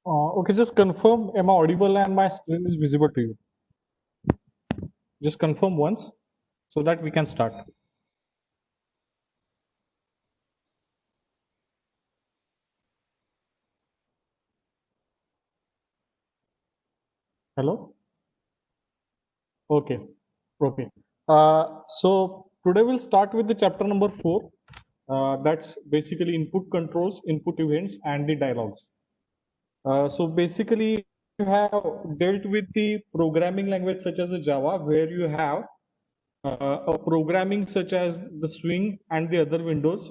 Okay, just confirm, am I audible and my screen is visible to you? Just confirm once so that we can start. Hello? Okay, okay. So today we'll start with the chapter number 4. That's basically input controls, input events, and the dialogues. So basically, you have dealt with the programming language such as the Java, where you have a programming such as the Swing and the other windows,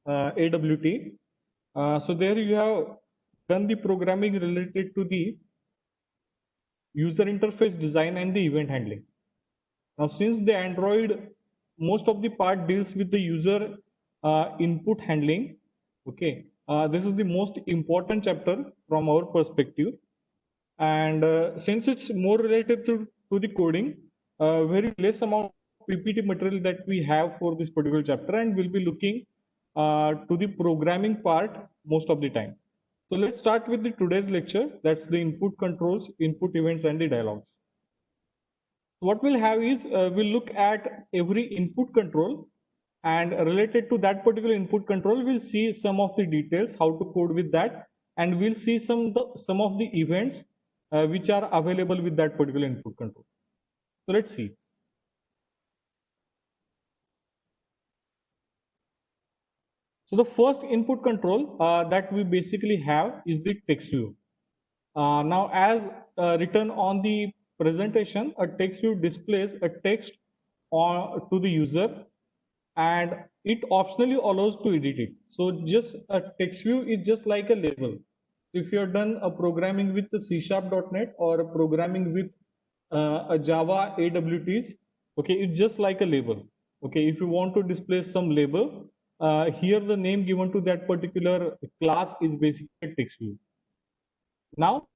AWT. So there you have done the programming related to the user interface design and the event handling. Now, since the Android, most of the part deals with the user input handling. Okay, this is the most important chapter from our perspective. And since it's more related to the coding, very less amount of PPT material that we have for this particular chapter, and we'll be looking to the programming part most of the time. So let's start with the today's lecture. That's the input controls, input events, and the dialogues. What we'll have is we'll look at every input control, and related to that particular input control, we'll see some of the details, how to code with that, and we'll see some of the events which are available with that particular input control. So let's see. So the first input control that we basically have is the text view. Now, as written on the presentation, a text view displays a text to the user, and it optionally allows to edit it. So just a text view is just like a label. If you're done a programming with the C#.NET or a programming with a Java AWTs, okay, it's just like a label. Okay, if you want to display some label, here the name given to that particular class is basically a text view. Now,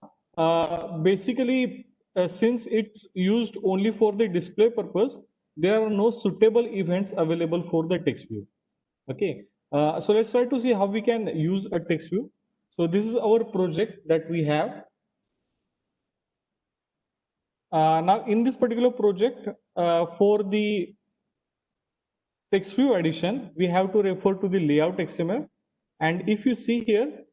basically, since it's used only for the display purpose, there are no suitable events available for the text view. Okay, so let's try to see how we can use a text view. So this is our project that we have. Now, in this particular project, for the text view addition, we have to refer to the layout XML. And if you see here,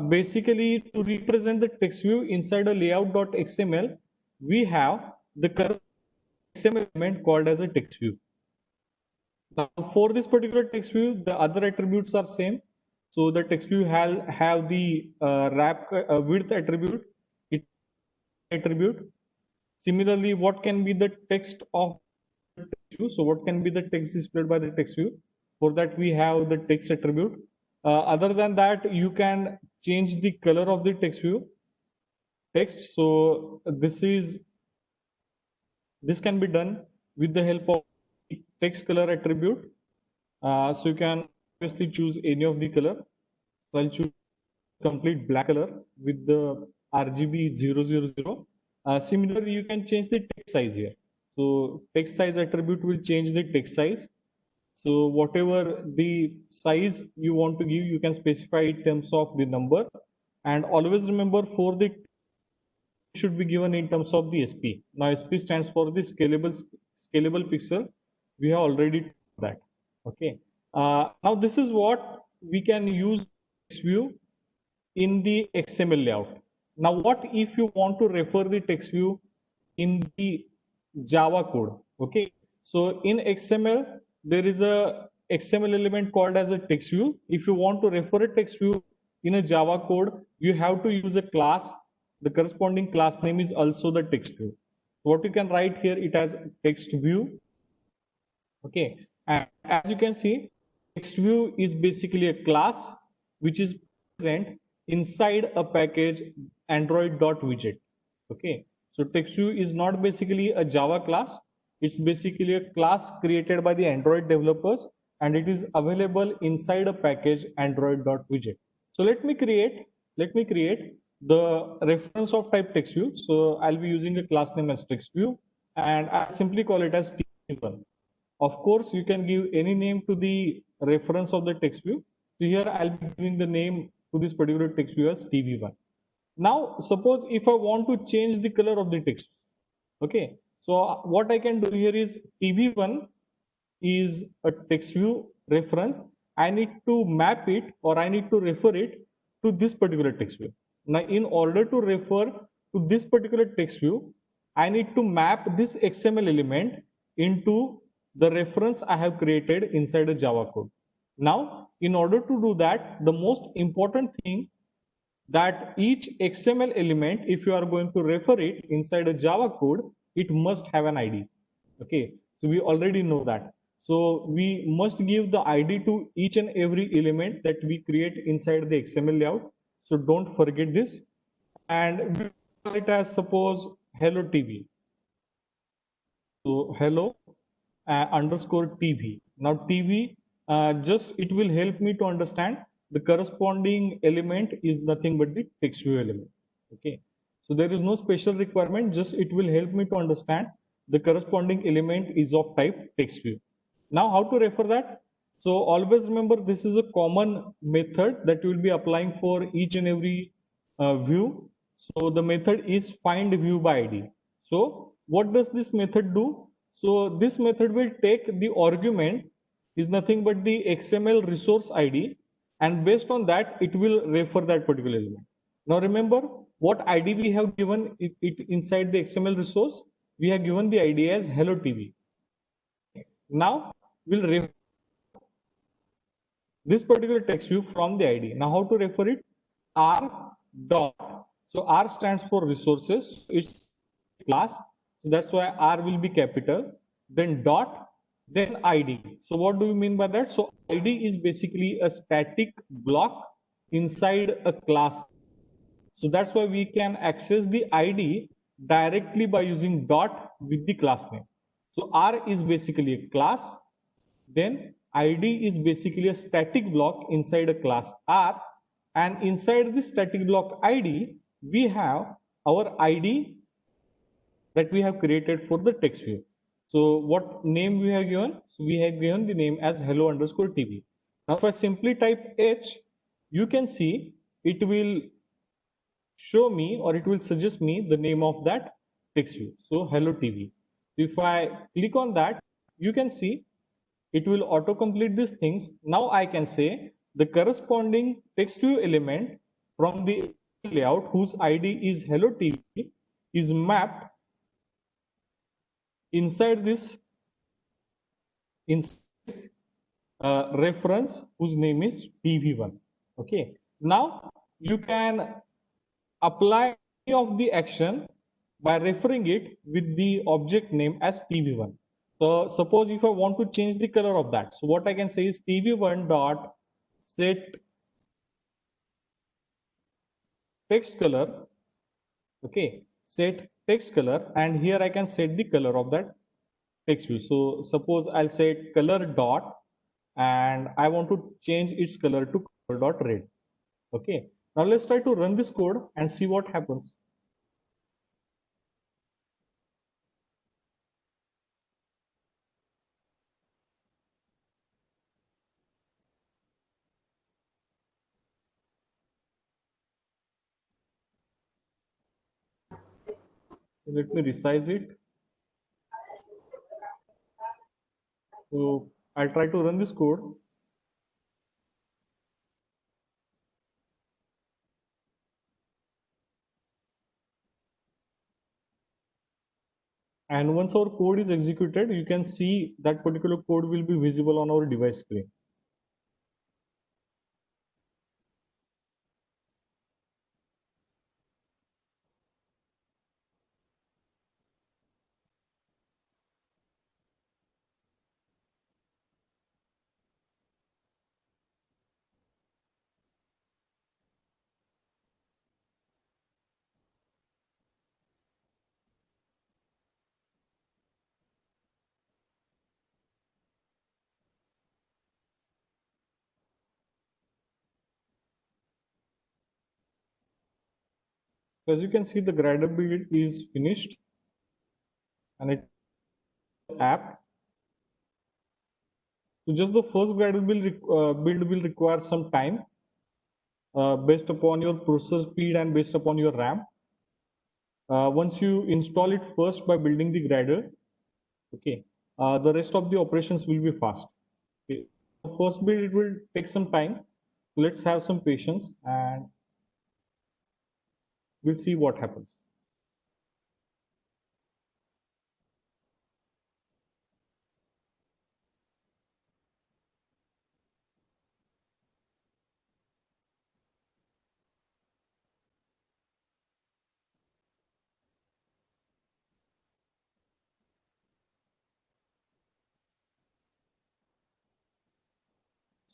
basically to represent the text view inside a layout.xml, we have the current XML element called as a text view. Now, for this particular text view, the other attributes are same. So the text view have the wrap width attribute, it attribute. Similarly, what can be the text of the text view? So what can be the text displayed by the text view? For that, we have the text attribute. Other than that, you can change the color of the text view text. So this can be done with the help of text color attribute. So you can obviously choose any of the color. So I'll choose complete black color with the RGB 000. Similarly, you can change the text size here. So text size attribute will change the text size. So whatever the size you want to give, you can specify in terms of the number. And always remember, for the should be given in terms of the SP. Now SP stands for the scalable pixel. We have already that. Okay. Now this is what we can use text view in the XML layout. Now what if you want to refer the text view in the Java code? Okay. So in XML there is a XML element called as a text view. If you want to refer a text view in a Java code, you have to use a class. The corresponding class name is also the text view. So what you can write here, it has text view. Okay, and as you can see, text view is basically a class which is present inside a package android.widget. Okay, so text view is not basically a Java class. It's basically a class created by the Android developers, and it is available inside a package android.widget. So let me create the reference of type text view. So I'll be using a class name as text view, and I'll simply call it as T1. Of course, you can give any name to the reference of the text view. So here I'll be giving the name to this particular text view as TV1. Now, suppose if I want to change the color of the text, okay, so what I can do here is TV1 is a text view reference. I need to map it or I need to refer it to this particular text view. Now, in order to refer to this particular text view, I need to map this XML element into the reference I have created inside a Java code. Now, in order to do that, the most important thing that each XML element, if you are going to refer it inside a Java code, it must have an ID. Okay, so we already know that. So we must give the ID to each and every element that we create inside the XML layout. So don't forget this. And we call it as suppose hello TV. So hello underscore TV. Now TV, just it will help me to understand the corresponding element is nothing but the text view element. Okay. So there is no special requirement, just it will help me to understand the corresponding element is of type text view. Now how to refer that? So always remember this is a common method that you will be applying for each and every view. So the method is find view by ID. So what does this method do? So this method will take the argument is nothing but the XML resource ID, and based on that it will refer that particular element. Now remember what ID we have given it inside the XML resource. We have given the ID as hello TV. Now we'll refer this particular text view from the ID. Now how to refer it? R dot. So R stands for resources. It's class. So that's why R will be capital. Then dot. Then ID. So what do we mean by that? So ID is basically a static block inside a class. So that's why we can access the ID directly by using dot with the class name. So R is basically a class. Then ID is basically a static block inside a class R, and inside this static block ID we have our ID that we have created for the text view. So what name we have given? So we have given the name as hello underscore TV. Now if I simply type H, you can see it will show me or it will suggest me the name of that text view. So hello TV. If I click on that, you can see it will autocomplete these things. Now I can say the corresponding text view element from the layout whose ID is hello TV is mapped inside this reference whose name is TV1. Okay. Now you can apply any of the action by referring it with the object name as TV1. So suppose if I want to change the color of that, so what I can say is TV1 dot set text color. Okay, set text color, and here I can set the color of that text view. So suppose I'll set color dot, and I want to change its color to color dot red. Okay, now let's try to run this code and see what happens. Let me resize it. So I'll try to run this code. And once our code is executed, you can see that particular code will be visible on our device screen. So as you can see, the Gradle build is finished and it app. So just the first Gradle build will require some time. based upon your processor speed and based upon your RAM. Once you install it first by building the Gradle, okay, the rest of the operations will be fast. Okay. First build, it will take some time. Let's have some patience and we'll see what happens.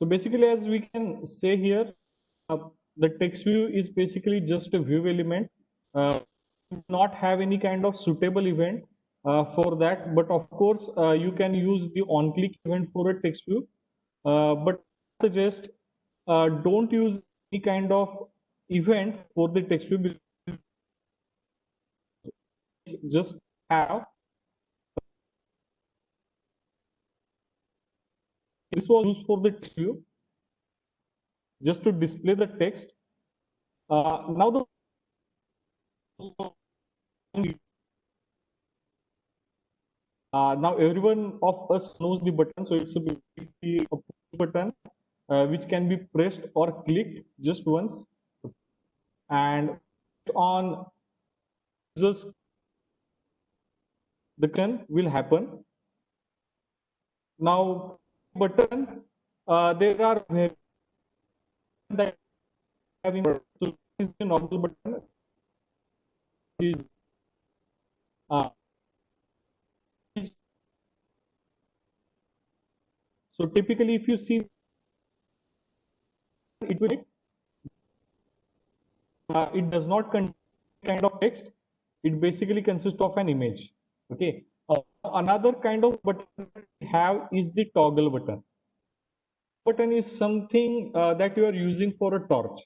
So basically, as we can say here, the text view is basically just a view element. Not have any kind of suitable event for that, but of course you can use the on-click event for a text view. But I suggest don't use any kind of event for the text view. Just have this was used for the text view just to display the text. Now the now everyone of us knows the button, so it's a push button which can be pressed or clicked just once, and on just the button will happen. Now button there are that having so is the normal button is is so typically if you see it will it does not contain kind of text. It basically consists of an image. Okay. Another kind of button we have is the toggle button. Button is something that you are using for a torch.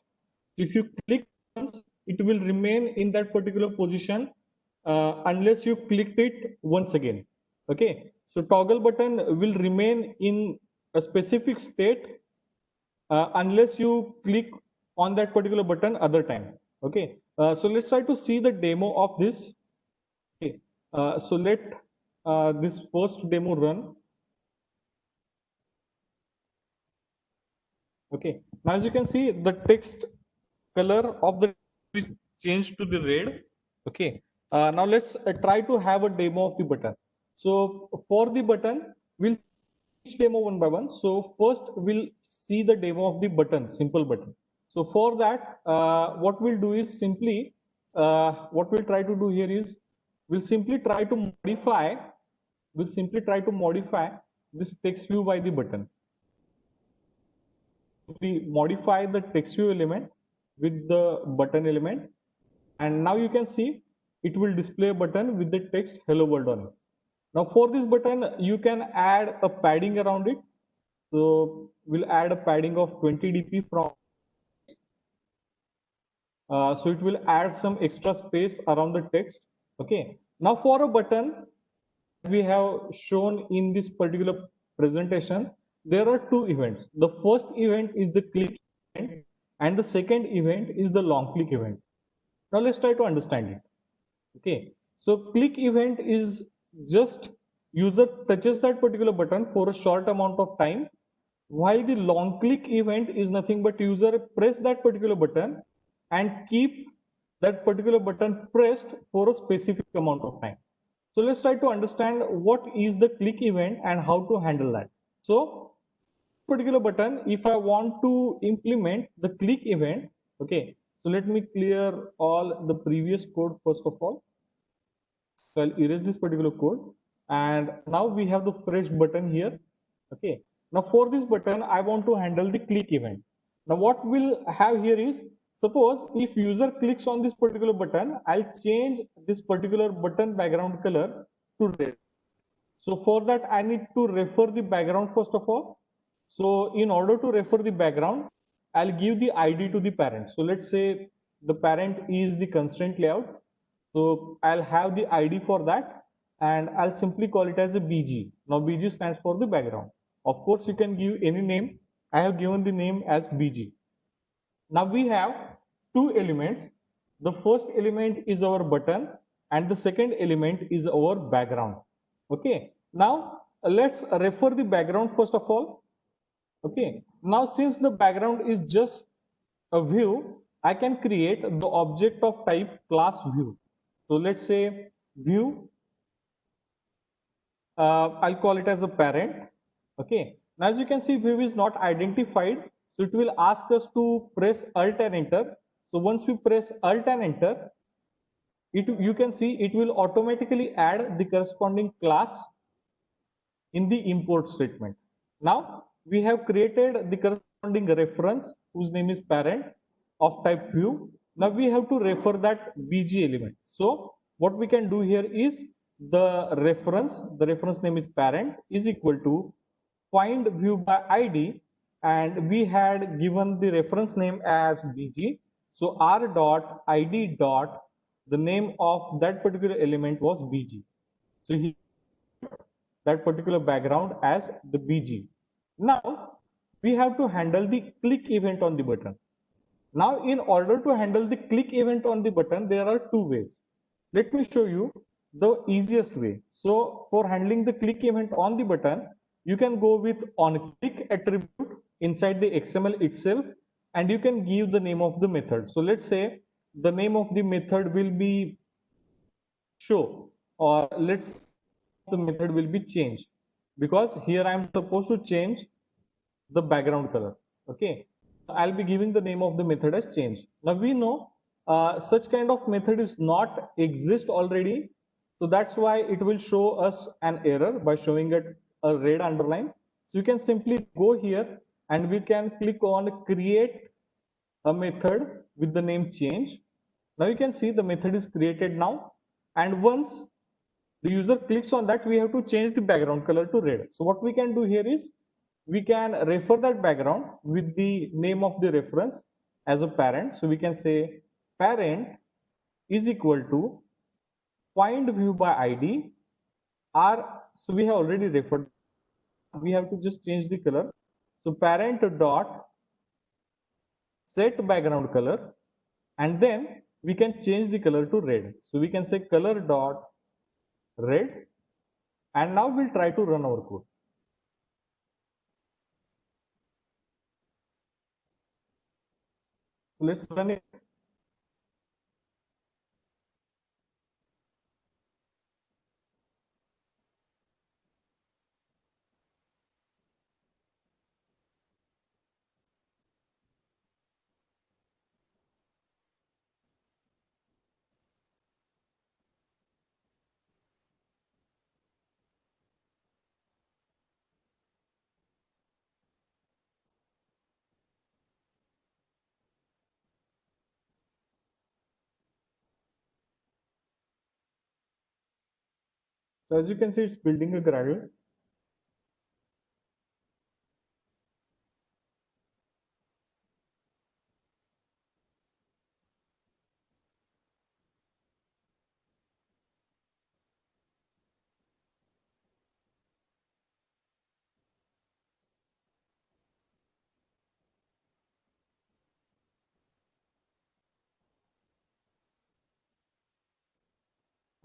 If you click once, it will remain in that particular position unless you clicked it once again. Okay. So toggle button will remain in a specific state unless you click on that particular button other time. Okay. So let's try to see the demo of this. Okay. So let this first demo run. Okay. Now as you can see, the text color of the is changed to the red. Okay. Now let's try to have a demo of the button. So for the button, we'll demo one by one. So first we'll see the demo of the button, simple button. So for that, what we'll do is simply, what we'll try to do here is, we'll simply try to modify this text view by the button. We modify the text view element with the button element, and now you can see it will display a button with the text hello world on it. Now for this button, you can add a padding around it. So we'll add a padding of 20 dp from so it will add some extra space around the text. Okay. Now for a button we have shown in this particular presentation, there are two events. The first event is the click event and the second event is the long click event. Now let's try to understand it. Okay. So click event is just user touches that particular button for a short amount of time, while the long click event is nothing but user press that particular button and keep that particular button pressed for a specific amount of time. So let's try to understand what is the click event and how to handle that. So particular button, if I want to implement the click event, okay, so let me clear all the previous code first of all. So I'll erase this particular code, and now we have the fresh button here. Okay. Now for this button, I want to handle the click event. Now what we'll have here is, suppose if user clicks on this particular button, I'll change this particular button background color to red. So for that, I need to refer the background first of all. So in order to refer the background, I'll give the ID to the parent. So let's say the parent is the constraint layout. So I'll have the ID for that, and I'll simply call it as a BG. Now BG stands for the background. Of course, you can give any name. I have given the name as BG. Now we have two elements. The first element is our button and the second element is our background. Okay, now let's refer the background first of all. Okay, now since the background is just a view, I can create the object of type class view. So let's say view, I'll call it as a parent. Okay, now as you can see, view is not identified, so it will ask us to press Alt and Enter. So once we press Alt and Enter, you can see it will automatically add the corresponding class in the import statement. Now we have created the corresponding reference whose name is parent of type view. Now we have to refer that bg element. So what we can do here is the reference name is parent is equal to find view by id, and we had given the reference name as bg. So r dot id dot the name of that particular element was bg. So he that particular background as the BG. Now we have to handle the click event on the button. Now in order to handle the click event on the button, there are two ways. Let me show you the easiest way. So for handling the click event on the button, you can go with onClick attribute inside the XML itself, and you can give the name of the method. So let's say the name of the method will be show, or let's the method will be change, because here I am supposed to change the background color. Okay, I'll be giving the name of the method as change. Now we know such kind of method is not exist already, so that's why it will show us an error by showing it a red underline. So you can simply go here and we can click on create a method with the name change. Now you can see the method is created now, and once the user clicks on that, we have to change the background color to red. So what we can do here is we can refer that background with the name of the reference as a parent. So we can say parent is equal to find view by id r. So we have already referred, we have to just change the color. So parent dot set background color, and then we can change the color to red. So we can say color dot red, and now we'll try to run our code. So let's run it. So as you can see, it's building a Gradle.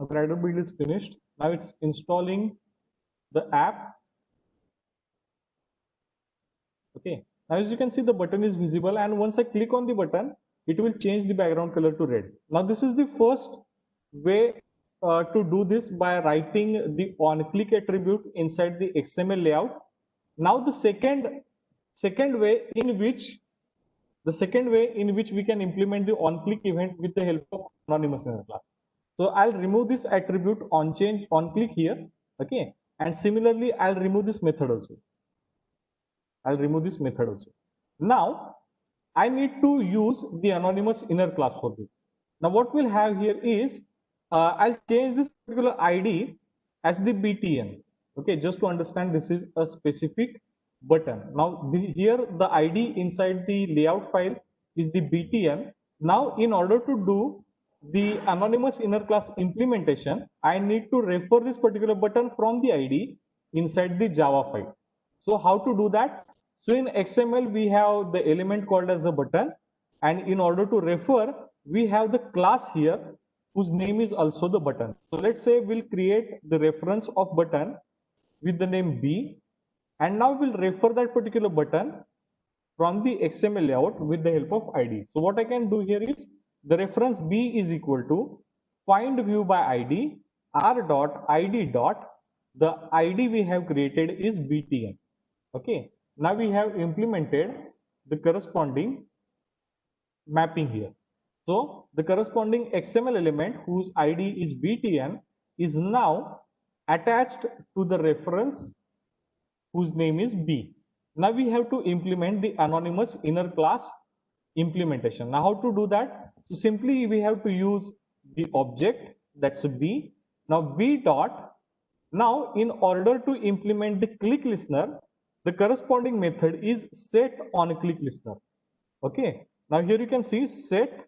A Gradle build is finished. Now it's installing the app. Okay. Now as you can see, the button is visible, and once I click on the button, it will change the background color to red. Now this is the first way to do this, by writing the onClick attribute inside the XML layout. Now the second way in which we can implement the onClick event with the help of anonymous inner class. So I'll remove this attribute on change on click here. Okay, and similarly I'll remove this method also. Now I need to use the anonymous inner class for this. Now what we'll have here is I'll change this particular ID as the BTN. Okay, just to understand, this is a specific button. Now here the ID inside the layout file is the BTN. Now in order to do the anonymous inner class implementation, I need to refer this particular button from the ID inside the Java file. So how to do that? So in XML we have the element called as the button, And in order to refer, we have the class here whose name is also the button. So let's say we'll create the reference of button with the name B, and now we'll refer that particular button from the XML layout with the help of ID. So what I can do here is the reference B is equal to find view by ID r dot ID dot the ID we have created is BTN. Okay, now we have implemented the corresponding mapping here. So the corresponding XML element whose ID is BTN is now attached to the reference whose name is B. Now we have to implement the anonymous inner class implementation. Now how to do that? So simply we have to use the object, that's B. Now B dot, now in order to implement the click listener, the corresponding method is set on click listener. Okay, now here you can see set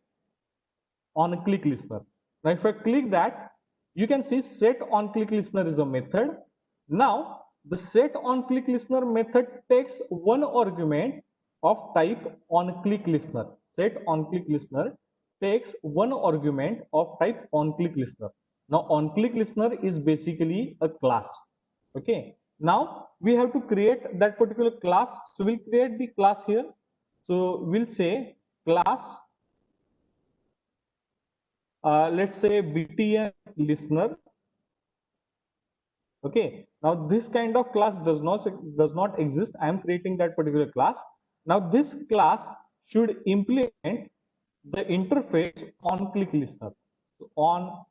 on click listener. Now if I click that, you can see set on click listener is a method. Now the set on click listener method takes one argument of type on click listener. Set on click listener takes one argument of type on click listener. Now on click listener is basically a class. Okay, now we have to create that particular class. So we'll create the class here. So we'll say class, let's say BTN listener. Okay, now this kind of class does not exist. I am creating that particular class. Now this class should implement the interface on click listener. So on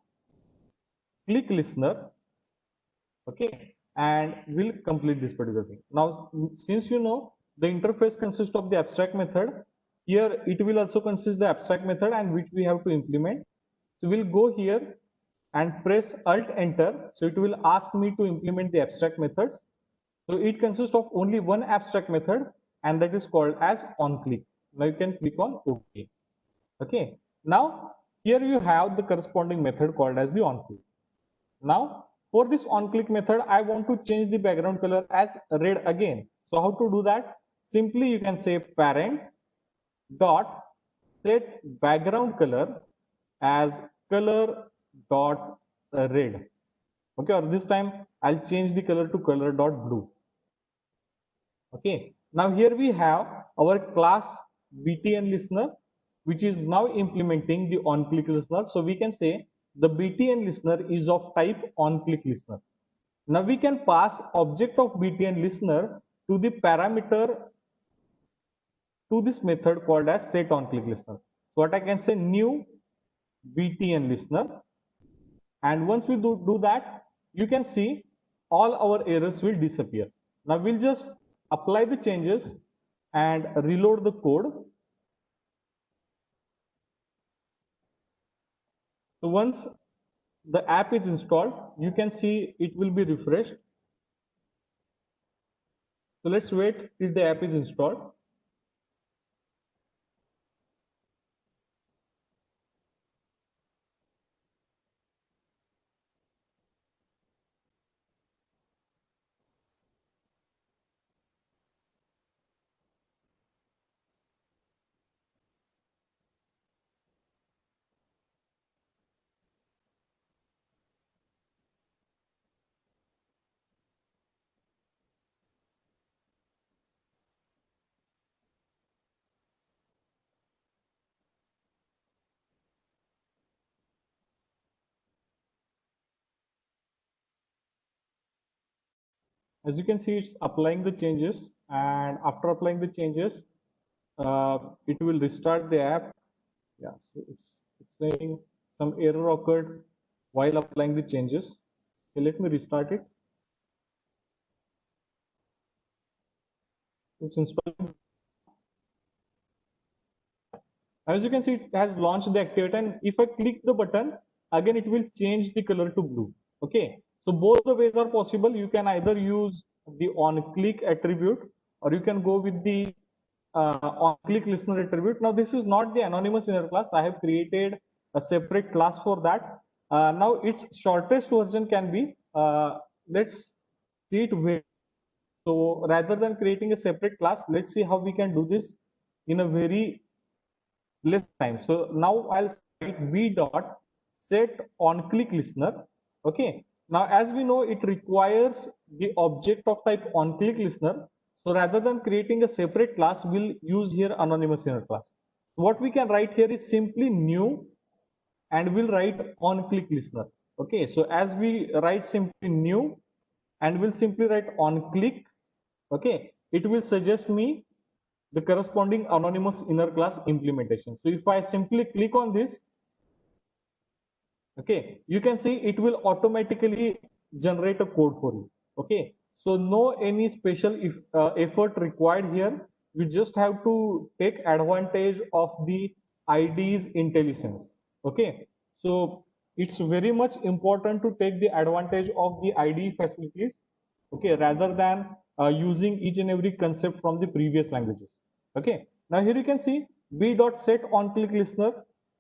click listener, okay, and we'll complete this particular thing. Now since you know the interface consists of the abstract method, here it will also consist the abstract method and which we have to implement. So we'll go here and press Alt Enter. So it will ask me to implement the abstract methods. So it consists of only one abstract method, and that is called as onClick. Now you can click on OK. Okay. Now here you have the corresponding method called as the onClick. Now for this onClick method, I want to change the background color as red again. So how to do that? Simply you can say parent dot set background color as color dot red. Okay, or this time I'll change the color to color dot blue. Okay, now here we have our class BTN listener, which is now implementing the onClick listener. So we can say the BTN listener is of type onClick listener. Now we can pass object of BTN listener to the parameter to this method called as set on click listener. So what I can say new BTN listener, and once we do that, you can see all our errors will disappear. Now we'll just apply the changes and reload the code. So once the app is installed, you can see it will be refreshed. So let's wait till the app is installed. As you can see, it's applying the changes, and after applying the changes, it will restart the app. Yeah, so it's saying some error occurred while applying the changes. Okay, let me restart it. It's installing. As you can see, it has launched the activity, and if I click the button, again it will change the color to blue. Okay, so both the ways are possible. You can either use the on-click attribute, or you can go with the on-click listener attribute. Now this is not the anonymous inner class. I have created a separate class for that. Now its shortest version can be, let's see it with. So rather than creating a separate class, let's see how we can do this in a very less time. So now I'll write b dot set on click listener. Okay. Now, as we know, it requires the object of type on click listener. So rather than creating a separate class, we'll use here anonymous inner class. What we can write here is simply new, and we'll write on click listener. Okay. So as we write simply new, and we'll simply write on click. Okay. It will suggest me the corresponding anonymous inner class implementation. So if I simply click on this, okay, you can see it will automatically generate a code for you. Okay, so no any special effort required here. You just have to take advantage of the IDE's intelligence. Okay, so it's very much important to take the advantage of the IDE facilities, okay, rather than using each and every concept from the previous languages. Okay, now here you can see b.set on click listener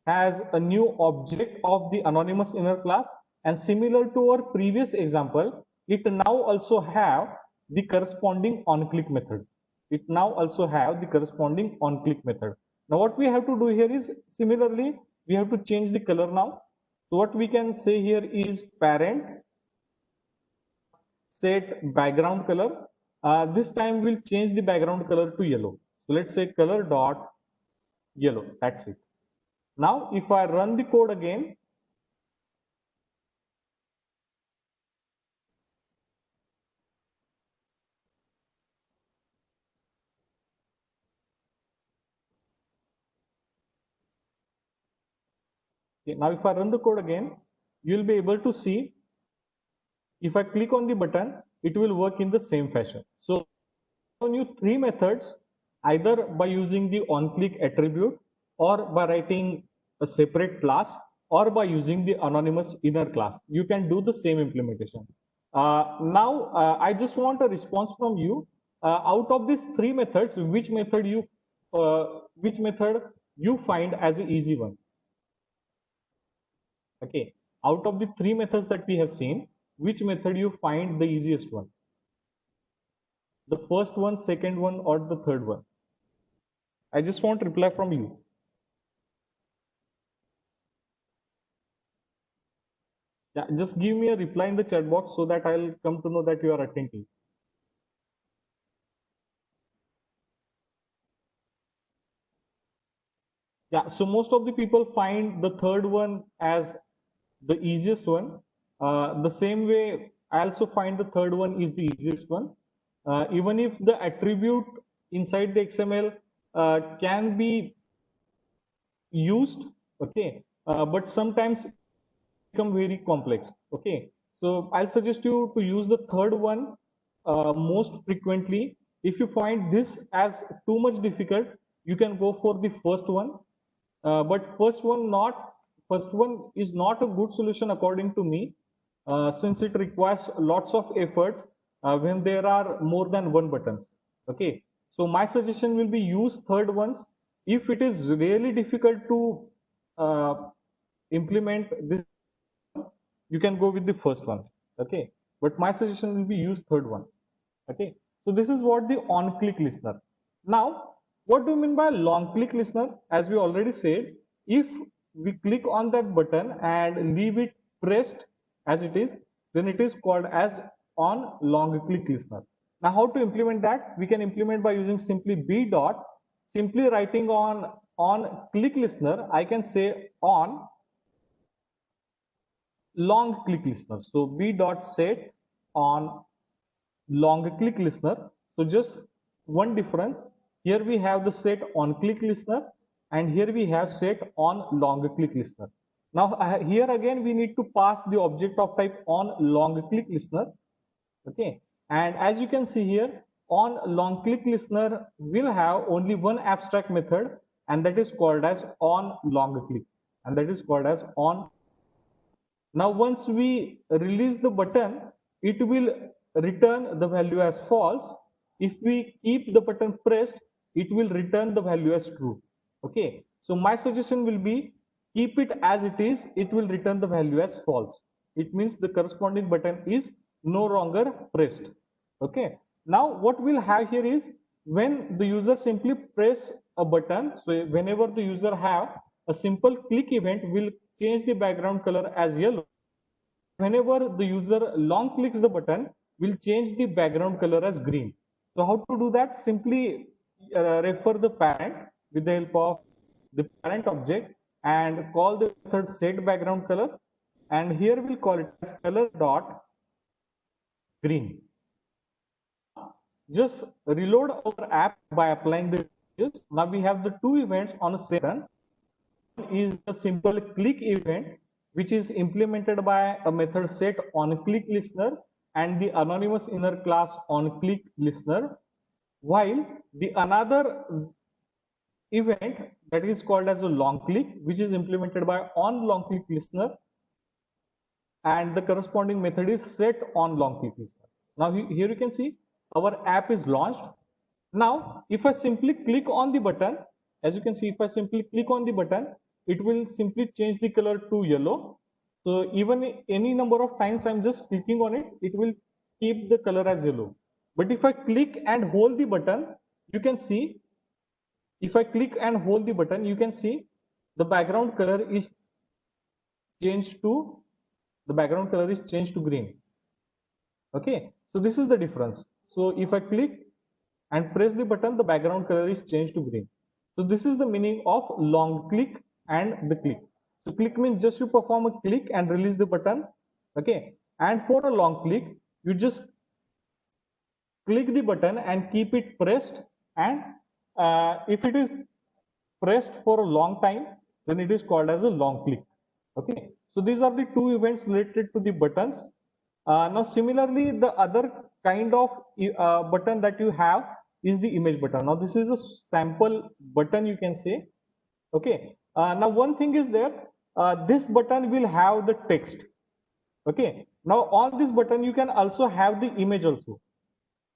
has a new object of the anonymous inner class, and similar to our previous example, it now also have the corresponding on click method. It now also have the corresponding on click method. Now what we have to do here is similarly we have to change the color now. So what we can say here is parent set background color. This time we'll change the background color to yellow. So let's say color dot yellow. That's it. Now if I run the code again, okay, now if I run the code again, you'll be able to see if I click on the button, it will work in the same fashion. So shown you three methods, either by using the on-click attribute, or by writing a separate class, or by using the anonymous inner class. You can do the same implementation. Now, I just want a response from you. Out of these three methods, which method you find as an easy one? Okay, out of the three methods that we have seen, which method you find the easiest one? The first one, second one, or the third one? I just want reply from you. Yeah, just give me a reply in the chat box so that I'll come to know that you are attentive. Yeah, so most of the people find the third one as the easiest one. The same way, I also find the third one is the easiest one. Even if the attribute inside the XML can be used, okay, but sometimes become very complex. Okay, so I'll suggest you to use the third one most frequently. If you find this as too much difficult, you can go for the first one. But first one is not a good solution according to me, since it requires lots of efforts when there are more than one buttons. Okay, so my suggestion will be use third ones. If it is really difficult to uh, implement this, you can go with the first one. Okay, but my suggestion will be use third one. Okay, so this is what the on click listener. Now what do you mean by long click listener? As we already said, if we click on that button and leave it pressed as it is, then it is called as on long click listener. Now how to implement that? We can implement by using simply b dot, simply writing on click listener. I can say on long click listener. So b dot set on long click listener. So just one difference. Here we have the set on click listener, and here we have set on long click listener. Now here again we need to pass the object of type on long click listener. Okay, and as you can see here, on long click listener will have only one abstract method, and that is called as on long click, and that is called as on. Now once we release the button, it will return the value as false. If we keep the button pressed, it will return the value as true. Okay, so my suggestion will be keep it as it is. It will return the value as false. It means the corresponding button is no longer pressed. Okay, now what we'll have here is when the user simply press a button, so whenever the user have a simple click event will change the background color as yellow. Whenever the user long clicks the button, will change the background color as green. So how to do that? Simply refer the parent with the help of the parent object and call the method set background color, and here we'll call it as color dot green. Just reload our app by applying the changes. Now we have the two events on a same. One is a simple click event, which is implemented by a method set on click listener and the anonymous inner class on click listener, while the another event that is called as a long click, which is implemented by on long click listener, and the corresponding method is set on long click listener. Now here you can see our app is launched. Now if I simply click on the button, as you can see, if I simply click on the button, it will simply change the color to yellow. So even any number of times I'm just clicking on it, it will keep the color as yellow. But if I click and hold the button, you can see, if I click and hold the button, you can see the background color is changed to green. Okay, so this is the difference. So if I click and press the button, the background color is changed to green. So this is the meaning of long click and the click. So click means just you perform a click and release the button. Okay, and for a long click, you just click the button and keep it pressed, and if it is pressed for a long time, then it is called as a long click. Okay, so these are the two events related to the buttons. Now similarly, the other kind of button that you have is the image button. Now this is a sample button, you can say. Okay, now one thing is there, this button will have the text. Okay, now on this button you can also have the image also.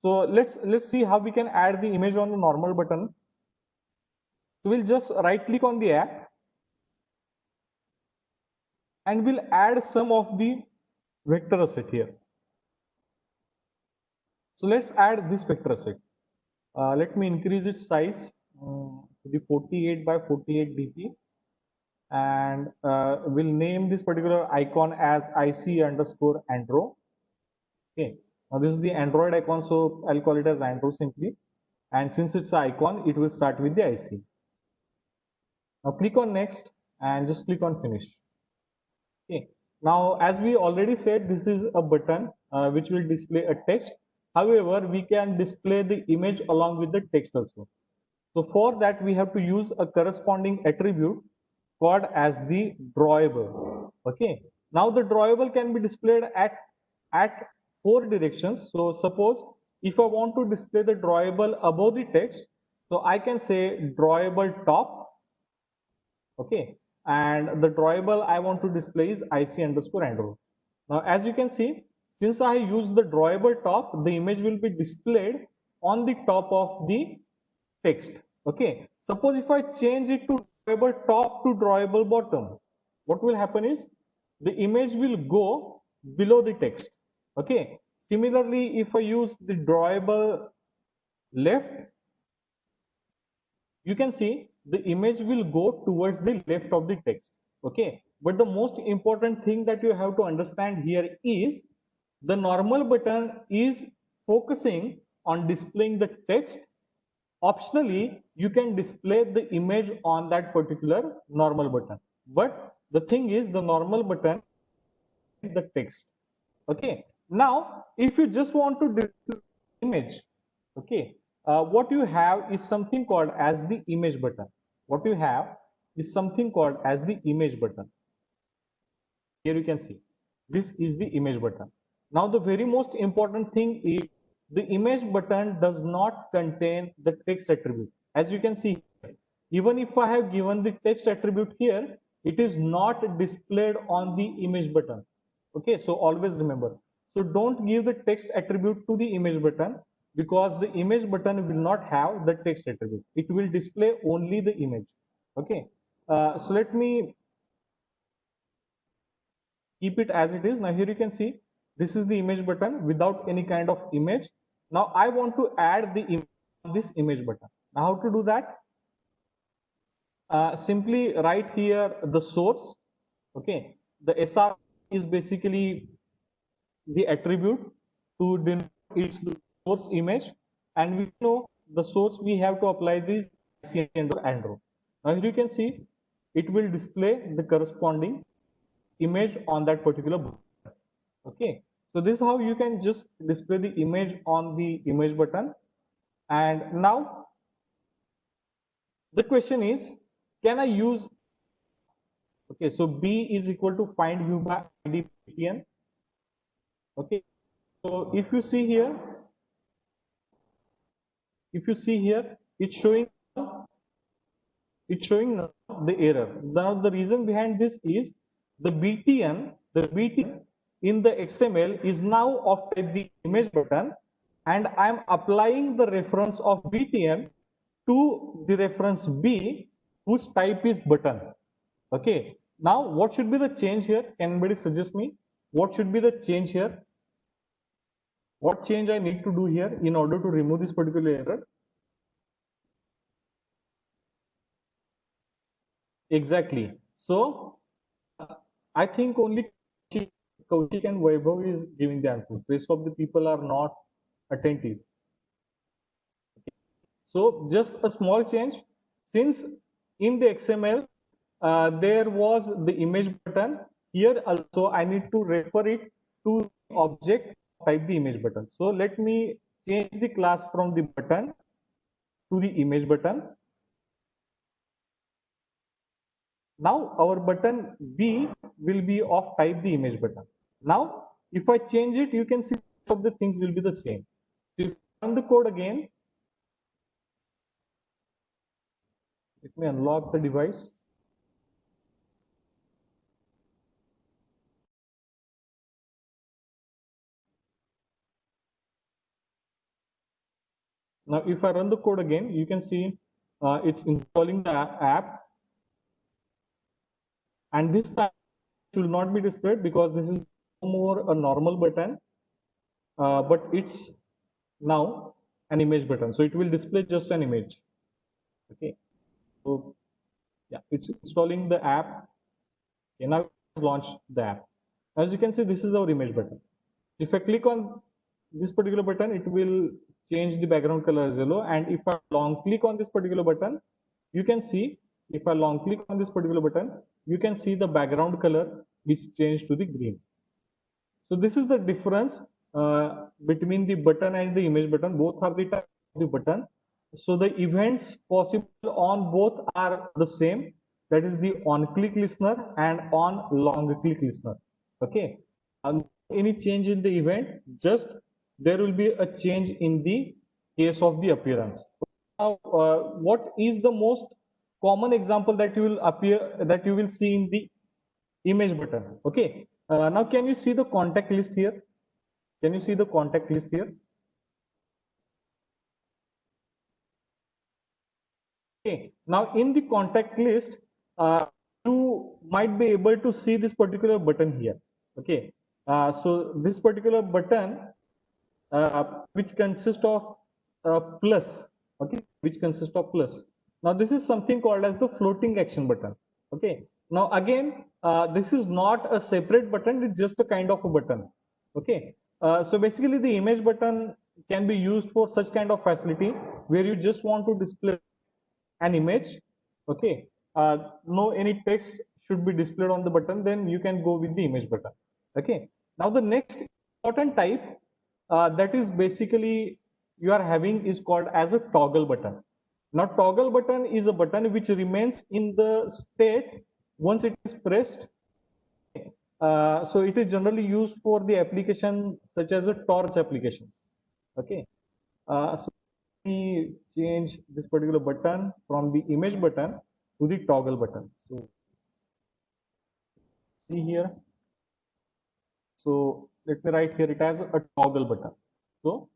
So let's see how we can add the image on the normal button. So we'll just right click on the app and we'll add some of the vector asset here. So let's add this vector asset. Let me increase its size to the 48 by 48 dp, and we'll name this particular icon as IC_Andro. Okay, now this is the Android icon, so I'll call it as Andro simply. And since it's an icon, it will start with the IC. Now click on next and just click on finish. Okay. Now, as we already said, this is a button which will display a text. However, we can display the image along with the text also. So for that, we have to use a corresponding attribute called as the drawable. Okay. Now the drawable can be displayed at four directions. So suppose if I want to display the drawable above the text, so I can say drawable top. Okay, and the drawable I want to display is IC_Andro. Now as you can see, since I use the drawable top, the image will be displayed on the top of the text. Okay, suppose if I change it to drawable top to drawable bottom, what will happen is the image will go below the text. Okay, similarly if I use the drawable left, you can see the image will go towards the left of the text. Okay, but the most important thing that you have to understand here is the normal button is focusing on displaying the text. Optionally, you can display the image on that particular normal button, but the thing is the normal button the text. Okay, now if you just want to display image, okay, what you have is something called as the image button. What you have is something called as the image button. Here you can see this is the image button. Now the very most important thing is the image button does not contain the text attribute. As you can see, even if I have given the text attribute here, it is not displayed on the image button. Okay, so always remember, so don't give the text attribute to the image button, because the image button will not have the text attribute. It will display only the image. Okay, so let me keep it as it is. Now here you can see this is the image button without any kind of image. Now I want to add the image. this image button. Now how to do that? Simply write here the source. Okay, the SR is basically the attribute to denote its source image, and we know the source we have to apply this and row. Now here you can see it will display the corresponding image on that particular button. Okay, so this is how you can just display the image on the image button. And now the question is, can I use, okay, so B is equal to find view by ID btn. Okay, so if you see here, it's showing the error. Now the reason behind this is the btn in the XML is now of type the image button, and I'm applying the reference of btn to the reference B whose type is button. Okay, now what should be the change here? Can anybody suggest me what should be the change here? What change I need to do here in order to remove this particular error? Exactly. So I think only Kaushik and Vaibhav is giving the answer. Rest of the people are not attentive. So just a small change. Since in the XML there was the image button, here also I need to refer it to object type the image button. So let me change the class from the button to the image button. Now our button B will be of type the image button. Now if I change it, you can see of the things will be the same. So if I run the code again, let me unlock the device. Now if I run the code again, you can see it's installing the app, and this time it will not be displayed because this is no more a normal button, but it's now an image button, so it will display just an image. Okay, so yeah, it's installing the app. Okay, now launch the app. As you can see, this is our image button. If I click on this particular button, it will change the background color as yellow, and if I long click on this particular button, you can see, if I long click on this particular button, you can see the background color is changed to the green. So this is the difference between the button and the image button. Both are the type of the button. So the events possible on both are the same. That is the on-click listener and on long-click listener. Okay. Any change in the event, just there will be a change in the case of the appearance. Now, what is the most common example that you will see in the image button? Okay. Now, can you see the contact list here? Can you see the contact list here? Okay. Now, in the contact list, you might be able to see this particular button here. Okay. So this particular button, which consists of plus. Okay, which consists of plus. Now, this is something called as the floating action button. Okay. Now, again, this is not a separate button, it's just a kind of a button. Okay. So basically, the image button can be used for such kind of facility where you just want to display an image. Okay. No any text should be displayed on the button, then you can go with the image button. Okay. Now, the next important type that is basically you are having is called as a toggle button. Now, toggle button is a button which remains in the state once it is pressed. So it is generally used for the application such as a torch applications. Okay. So we change this particular button from the image button to the toggle button. So see here. So let me write here it as a toggle button. So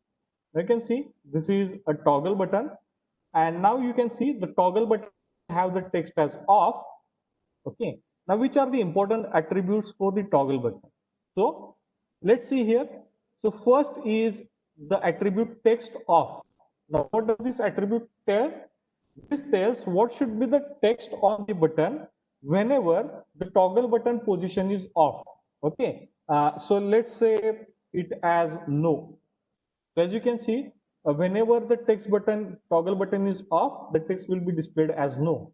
you can see this is a toggle button, and now you can see the toggle button have the text as off. Okay. Now, which are the important attributes for the toggle button? So let's see here. So first is the attribute text off. Now, what does this attribute tell? This tells what should be the text on the button whenever the toggle button position is off. Okay, so let's say it as no. So as you can see, whenever the text button toggle button is off, the text will be displayed as no.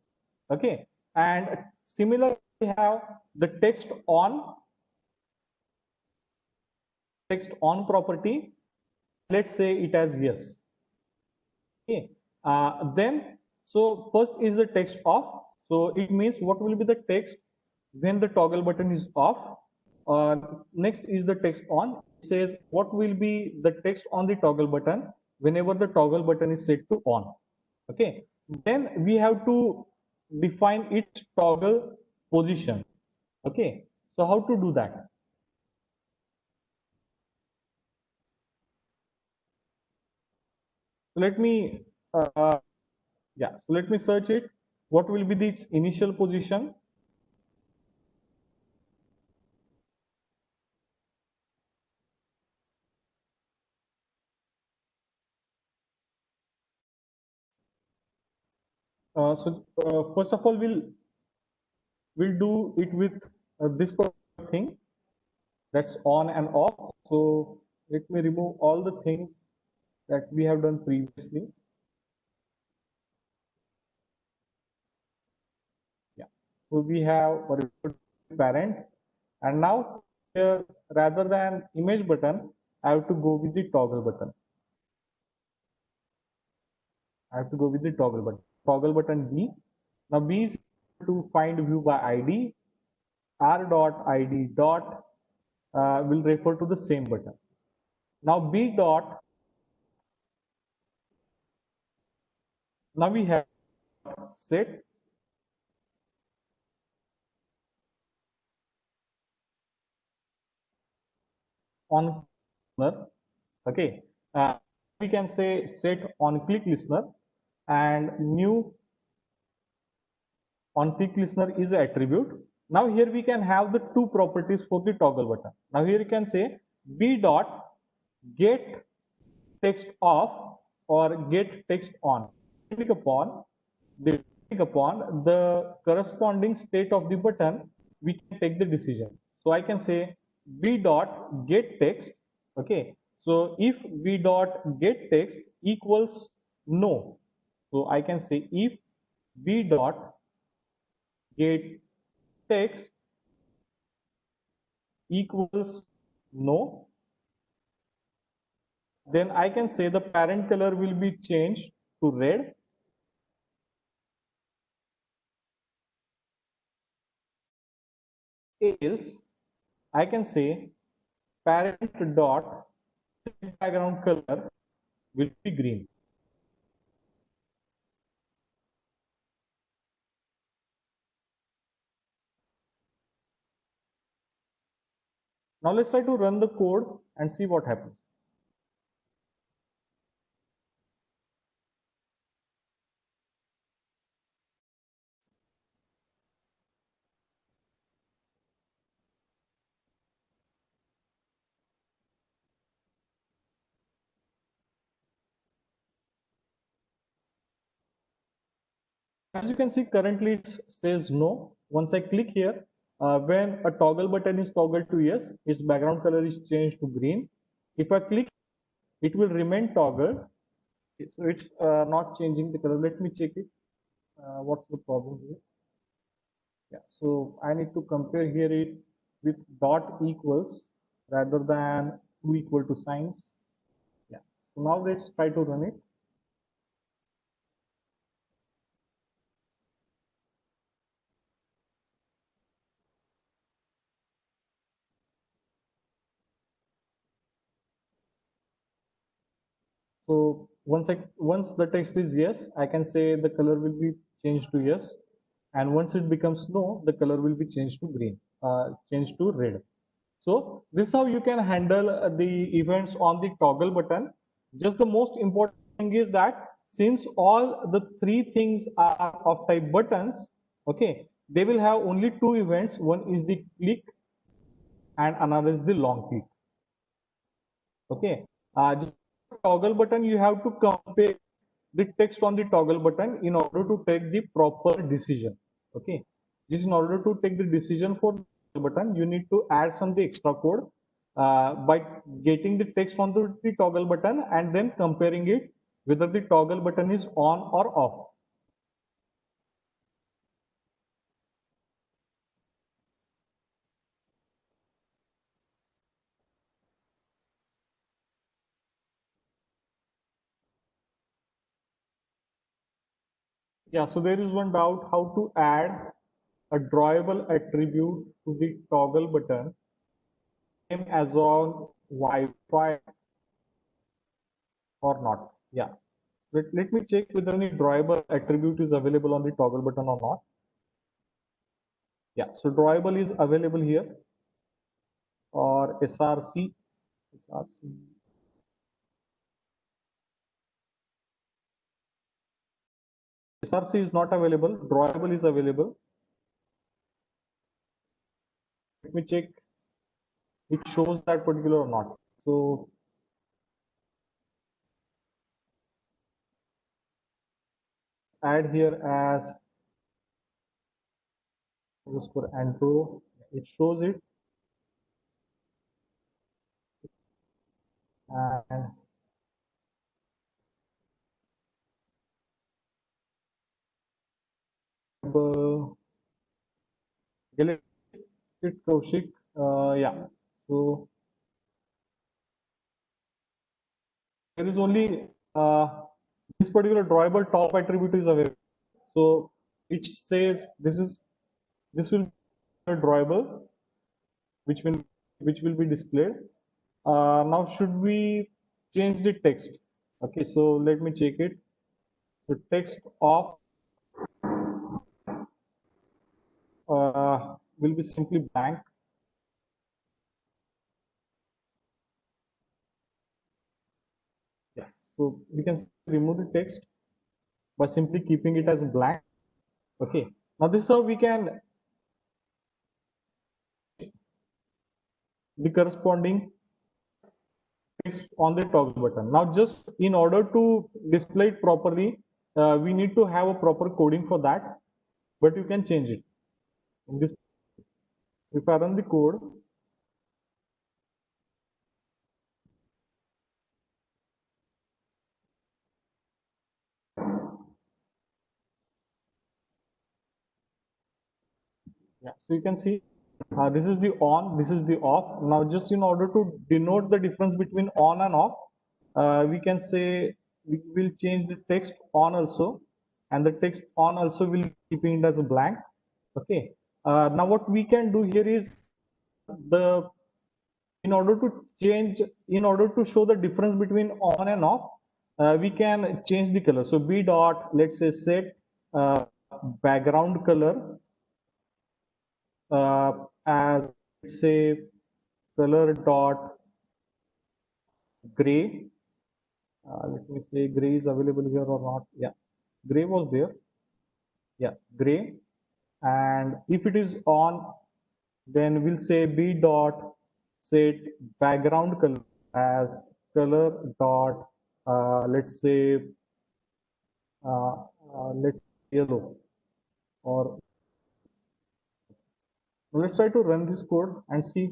Okay, and similarly we have the text on property. Let's say it as yes. Okay, then so first is the text off. So it means what will be the text when the toggle button is off. Next is the text on. It says what will be the text on the toggle button whenever the toggle button is set to on. Okay, then we have to define its toggle position. Okay, so how to do that? So let me yeah, so let me search it. What will be its initial position? First of all, we'll do it with this thing, that's on and off. So let me remove all the things that we have done previously. Yeah. So we have a parent, and now here rather than image button, I have to go with the toggle button. I have to go with the toggle button. Toggle button B. Now B is to find view by ID. R dot ID dot will refer to the same button. Now B dot. Now we have set on listener. Okay, we can say set on click listener, and new on click listener is an attribute. Now here we can have the two properties for the toggle button. Now here you can say b dot get text off or get text on. Click upon the corresponding state of the button, we can take the decision. So I can say b dot get text. Okay, so if b dot get text equals no, so I can say if b dot get text equals no, then I can say the parent color will be changed to red. Else I can say parent dot background color will be green. Now let's try to run the code and see what happens. As you can see, currently it says no. Once I click here, when a toggle button is toggled to yes, its background color is changed to green. If I click, it will remain toggled. So it's not changing the color. Let me check it. What's the problem here? Yeah, so I need to compare here it with dot equals rather than two equal to signs. Yeah, so now let's try to run it. So once the text is yes, I can say the color will be changed to yes, and once it becomes no, the color will be changed to green, changed to red. So this is how you can handle the events on the toggle button. Just the most important thing is that since all the three things are of type buttons, okay, they will have only two events. One is the click and another is the long click. Okay. Just toggle button, you have to compare the text on the toggle button in order to take the proper decision. Okay, just in order to take the decision for the button, you need to add some the extra code by getting the text on the toggle button and then comparing it whether the toggle button is on or off. Yeah, so there is one doubt how to add a drawable attribute to the toggle button, same as on Wi-Fi or not. Yeah, let me check whether any drawable attribute is available on the toggle button or not. Yeah, so drawable is available here, or SRC. SRC is not available, drawable is available. Let me check it shows that particular or not. So add here as underscore Andro, it shows it, and get it Kaushik. Yeah, so there is only this particular drawable top attribute is available. So it says this will be a drawable which will be displayed. Now should we change the text? Okay, so let me check it. The text of will be simply blank. Yeah, so we can remove the text by simply keeping it as blank. Okay, now this is how we can the corresponding text on the toggle button. Now just in order to display it properly, we need to have a proper coding for that, but you can change it. In this, if I run the code, yeah, so you can see this is the on, this is the off. Now just in order to denote the difference between on and off, we can say we will change the text on also, and the text on also will keeping it as a blank. Okay, now what we can do here is the in order to change, in order to show the difference between on and off, we can change the color. So b dot, let's say set background color as, say, color dot gray. Let me say gray is available here or not. Yeah, gray was there. Yeah, gray. And if it is on, then we'll say b dot set background color as color dot let's say yellow. Or let's try to run this code and see.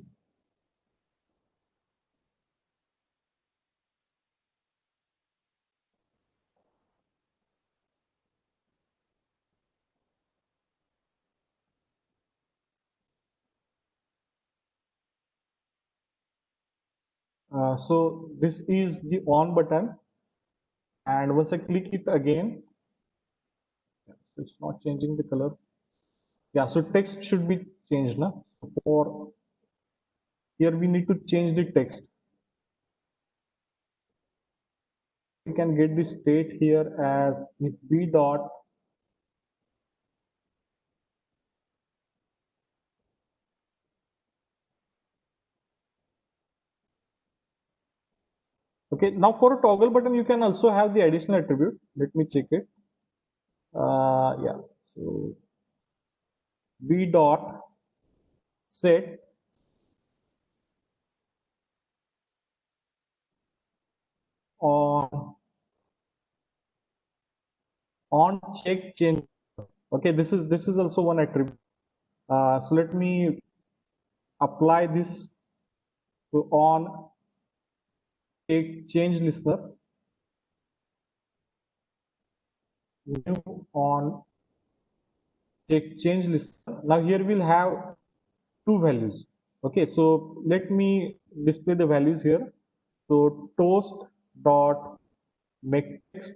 So this is the on button, and once I click it again, so it's not changing the color. Yeah, so text should be changed now. For here we need to change the text. We can get the state here as if b dot okay. Now for a toggle button, you can also have the additional attribute. Let me check it. Yeah, so b dot set on check change. Okay, this is also one attribute. So let me apply this to on check change listener. New on check change listener. Now here we'll have two values. Okay, so let me display the values here. So toast dot make text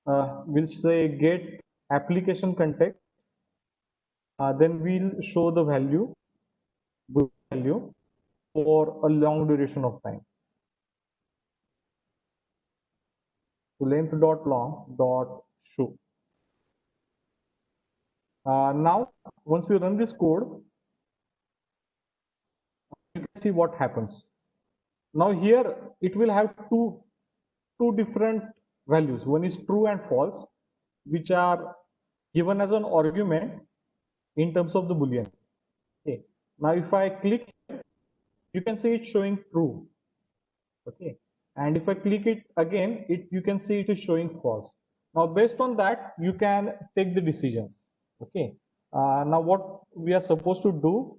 will say get application context. Then we'll show the value for a long duration of time. So length dot long dot show. Now once we run this code, you can see what happens. Now here it will have two different values. One is true and false, which are given as an argument in terms of the boolean. Okay. Now if I click, you can see it showing true. Okay. And if I click it again, you can see it is showing false. Now based on that, you can take the decisions. Okay. Now what we are supposed to do,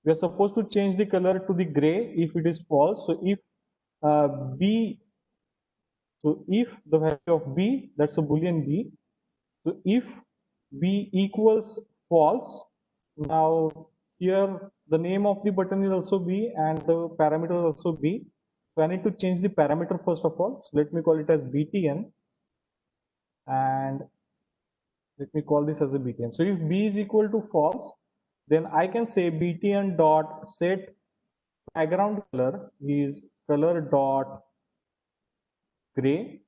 we are supposed to change the color to the gray if it is false. So if b, so if the value of b, that's a boolean b. So if b equals false, now here the name of the button is also b and the parameter is also b. So I need to change the parameter first of all. So let me call it as btn and let me call this as a btn. So if b is equal to false, then I can say btn dot set background color is color dot gray.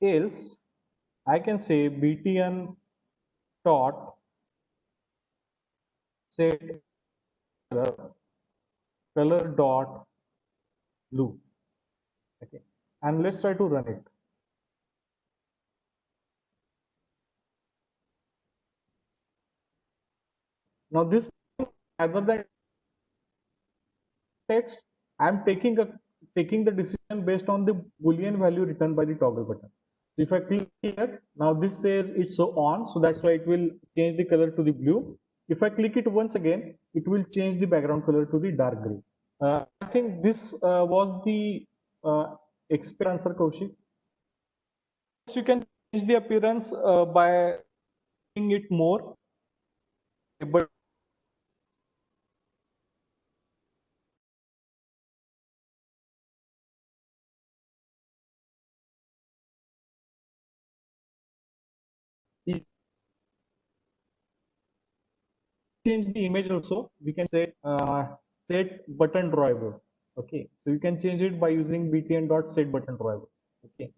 Else I can say btn dot set color dot blue. Okay, and let's try to run it. Now this, rather than text, I'm taking the decision based on the boolean value returned by the toggle button. So if I click here, now this says it's so on, so that's why it will change the color to the blue. If I click it once again, it will change the background color to the dark gray. I think this was the expert answer, Kaushik. You can change the appearance by making it more, but change the image also. We can say set button drawable. Okay, so you can change it by using btn dot set button drawable. Okay.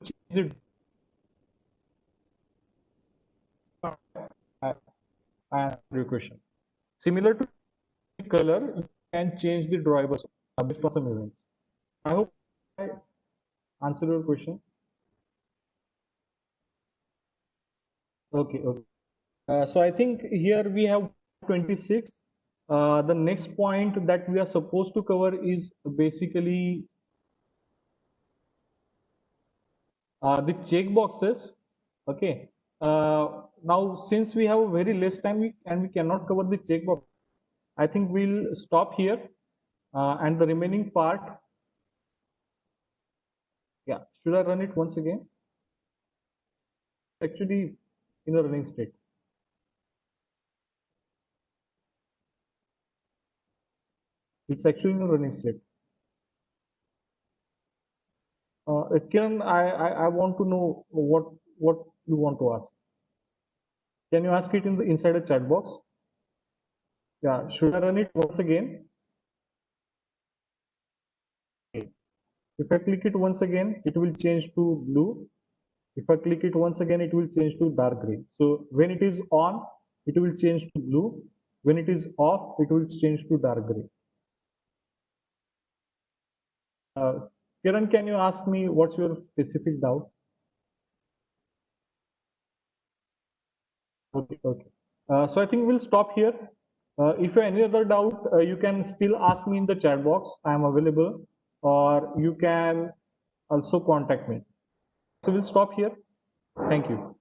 Change it. Your question. Similar to color, you can change the drawable based on some events. I hope I answered your question. Okay, okay. So I think here we have 26. The next point that we are supposed to cover is basically the checkboxes. Okay. Now, since we have very less time and we cannot cover the checkbox, I think we'll stop here. And the remaining part, yeah, should I run it once again? Actually, in a running state. It's actually in a running state. Kiran, I want to know what you want to ask. Can you ask it in the inside a chat box? Yeah, should I run it once again? If I click it once again, it will change to blue. If I click it once again, it will change to dark gray. So when it is on, it will change to blue. When it is off, it will change to dark gray. Kiran, can you ask me what's your specific doubt? Okay, okay. So I think we'll stop here. If you have any other doubt, you can still ask me in the chat box. I am available, or you can also contact me. So we'll stop here. Thank you.